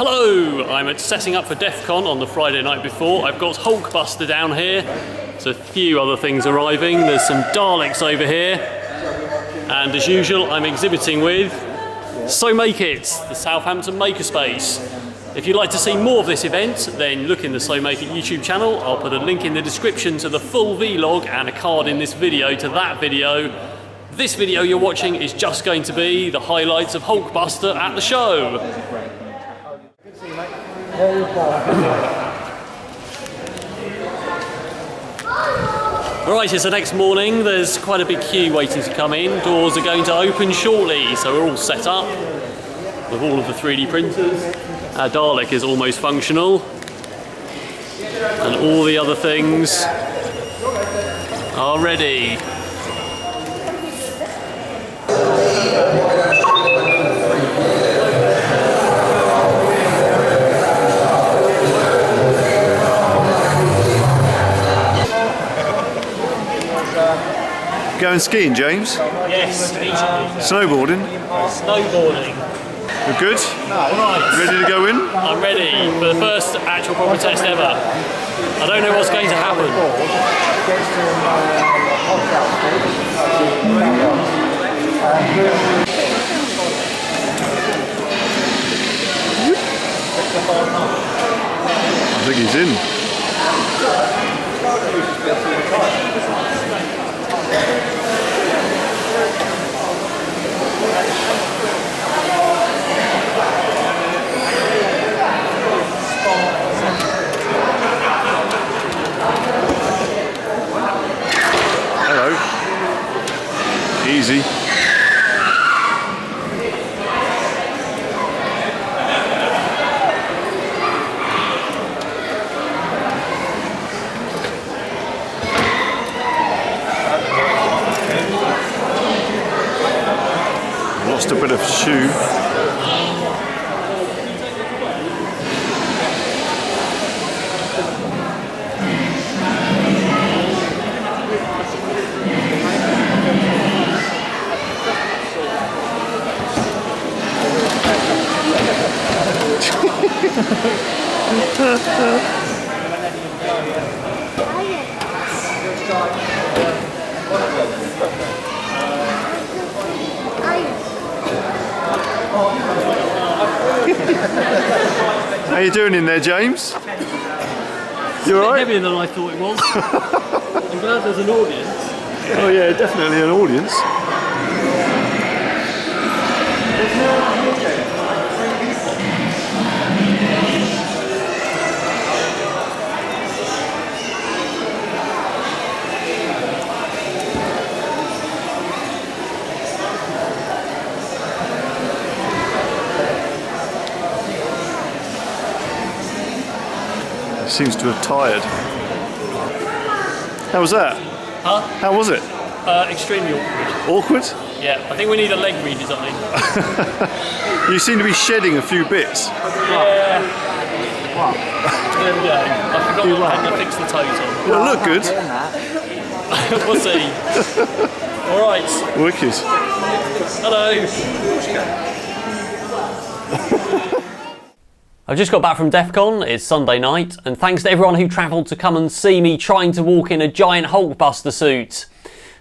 Hello, I'm at setting up for DEF CON on the Friday night before. I've got Hulkbuster down here. There's a few other things arriving. There's some Daleks over here. And as usual, I'm exhibiting with So Make It, the Southampton makerspace. If you'd like to see more of this event, then look in the So Make It YouTube channel. I'll put a link in the description to the full vlog and a card in this video to that video. This video you're watching is just going to be the highlights of Hulkbuster at the show. Right, it's the next morning. There's quite a big queue waiting to come in. Doors are going to open shortly, so we're all set up with all of the 3D printers. Our Dalek is almost functional, and all the other things are ready. Going skiing, James? Yes, Snowboarding? Snowboarding. You're good? Right. Ready to go in? I'm ready for the first actual proper test ever. I don't know what's going to happen. I think he's in. Hello. Easy. Lost a bit of shoe. How you doing in there, James? You alright? Heavier than I thought it was. I'm glad there's an audience. Oh yeah, definitely an audience. Seems to have tired. How was that? Huh? How was it? Extremely awkward. Awkward? Yeah, I think we need a leg redesign. You seem to be shedding a few bits. Yeah. There we go. I forgot what I fixed the toes on. Well, look good. We'll see. Alright. Wicked. Hello. I've just got back from DEF CON, it's Sunday night, and thanks to everyone who travelled to come and see me trying to walk in a giant Hulkbuster suit.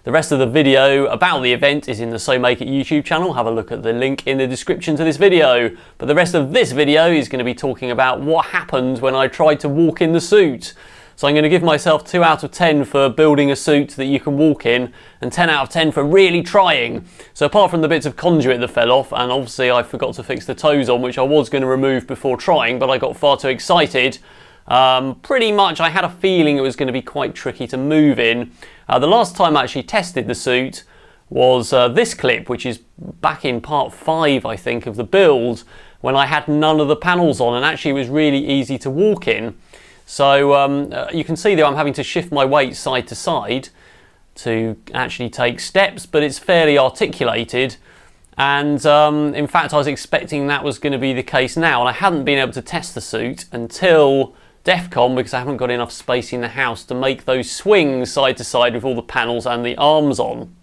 The rest of the video about the event is in the So Make It YouTube channel. Have a look at the link in the description to this video. But the rest of this video is going to be talking about what happened when I tried to walk in the suit. So I'm going to give myself 2 out of 10 for building a suit that you can walk in, and 10 out of 10 for really trying. So apart from the bits of conduit that fell off, and obviously I forgot to fix the toes on, which I was going to remove before trying, but I got far too excited. Pretty much I had a feeling it was going to be quite tricky to move in. The last time I actually tested the suit was this clip, which is back in part 5, I think, of the build, when I had none of the panels on, and actually it was really easy to walk in. So you can see that I'm having to shift my weight side to side to actually take steps, but it's fairly articulated, and in fact I was expecting that was going to be the case now, and I hadn't been able to test the suit until DEF CON because I haven't got enough space in the house to make those swings side to side with all the panels and the arms on.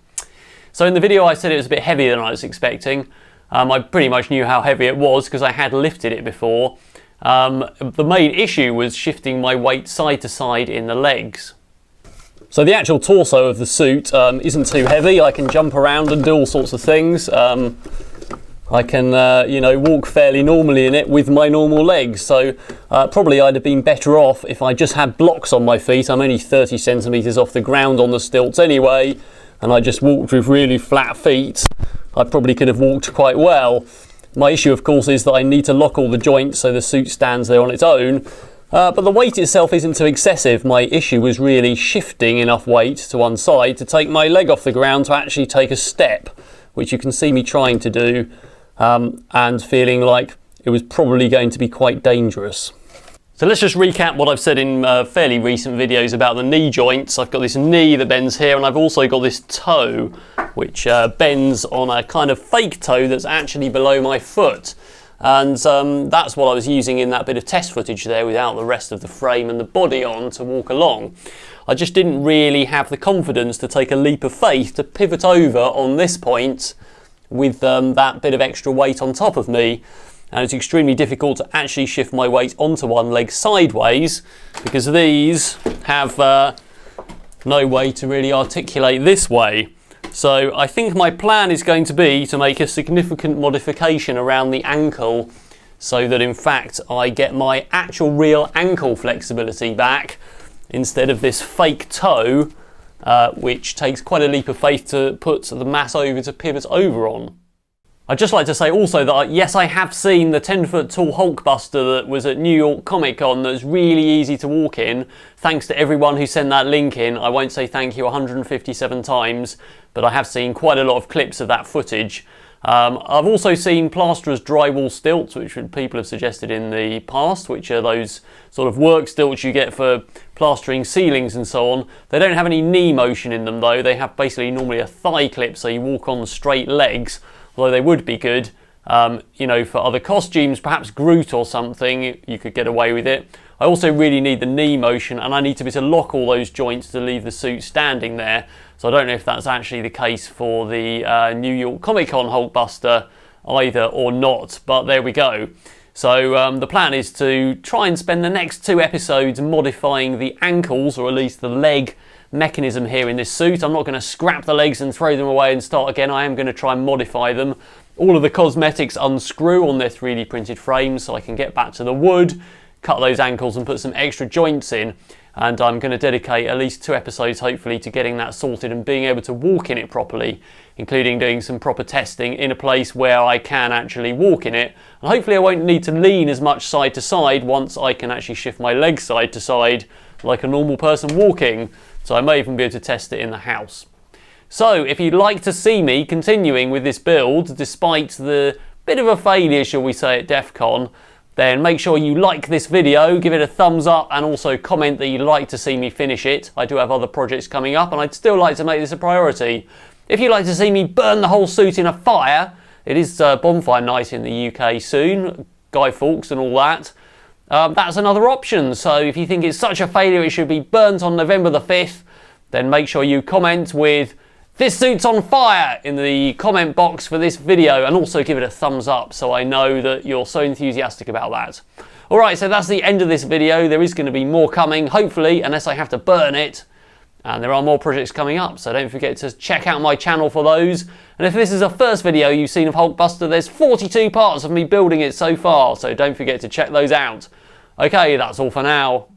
So in the video I said it was a bit heavier than I was expecting. I pretty much knew how heavy it was because I had lifted it before. The main issue was shifting my weight side to side in the legs. So the actual torso of the suit isn't too heavy. I can jump around and do all sorts of things. I can, walk fairly normally in it with my normal legs. So probably I'd have been better off if I just had blocks on my feet. I'm only 30 centimetres off the ground on the stilts anyway, and I just walked with really flat feet. I probably could have walked quite well. My issue, of course, is that I need to lock all the joints so the suit stands there on its own. But the weight itself isn't too excessive. My issue was really shifting enough weight to one side to take my leg off the ground to actually take a step, which you can see me trying to do, and feeling like it was probably going to be quite dangerous. So let's just recap what I've said in fairly recent videos about the knee joints. I've got this knee that bends here, and I've also got this toe, which bends on a kind of fake toe that's actually below my foot. And that's what I was using in that bit of test footage there without the rest of the frame and the body on to walk along. I just didn't really have the confidence to take a leap of faith to pivot over on this point with that bit of extra weight on top of me. And it's extremely difficult to actually shift my weight onto one leg sideways because these have no way to really articulate this way. So I think my plan is going to be to make a significant modification around the ankle so that in fact I get my actual real ankle flexibility back instead of this fake toe, which takes quite a leap of faith to put the mat over to pivot over on. I'd just like to say also that yes, I have seen the 10-foot tall Hulkbuster that was at New York Comic Con that's really easy to walk in. Thanks to everyone who sent that link in. I won't say thank you 157 times, but I have seen quite a lot of clips of that footage. I've also seen plasterers drywall stilts, which people have suggested in the past, which are those sort of work stilts you get for plastering ceilings and so on. They don't have any knee motion in them though. They have basically normally a thigh clip, so you walk on straight legs. Although they would be good, for other costumes, perhaps Groot or something, you could get away with it. I also really need the knee motion, and I need to be able to lock all those joints to leave the suit standing there. So I don't know if that's actually the case for the New York Comic Con Hulkbuster either or not, but there we go. So the plan is to try and spend the next 2 episodes modifying the ankles, or at least the leg mechanism here in this suit. I'm not going to scrap the legs and throw them away and start again. I am going to try and modify them. All of the cosmetics unscrew on their 3D printed frames so I can get back to the wood, cut those ankles and put some extra joints in. And I'm going to dedicate at least 2 episodes hopefully to getting that sorted and being able to walk in it properly, including doing some proper testing in a place where I can actually walk in it. And hopefully I won't need to lean as much side to side once I can actually shift my legs side to side like a normal person walking. So I may even be able to test it in the house. So if you'd like to see me continuing with this build, despite the bit of a failure, shall we say, at DEF CON, then make sure you like this video, give it a thumbs up, and also comment that you'd like to see me finish it. I do have other projects coming up, and I'd still like to make this a priority. If you'd like to see me burn the whole suit in a fire, it is bonfire night in the UK soon, Guy Fawkes and all that. That's another option, so if you think it's such a failure it should be burnt on November the 5th, then make sure you comment with "This suit's on fire" in the comment box for this video, and also give it a thumbs up so I know that you're so enthusiastic about that. Alright, so that's the end of this video. There is going to be more coming, hopefully, unless I have to burn it. And there are more projects coming up, so don't forget to check out my channel for those. And if this is the first video you've seen of Hulkbuster, there's 42 parts of me building it so far, so don't forget to check those out. Okay, that's all for now.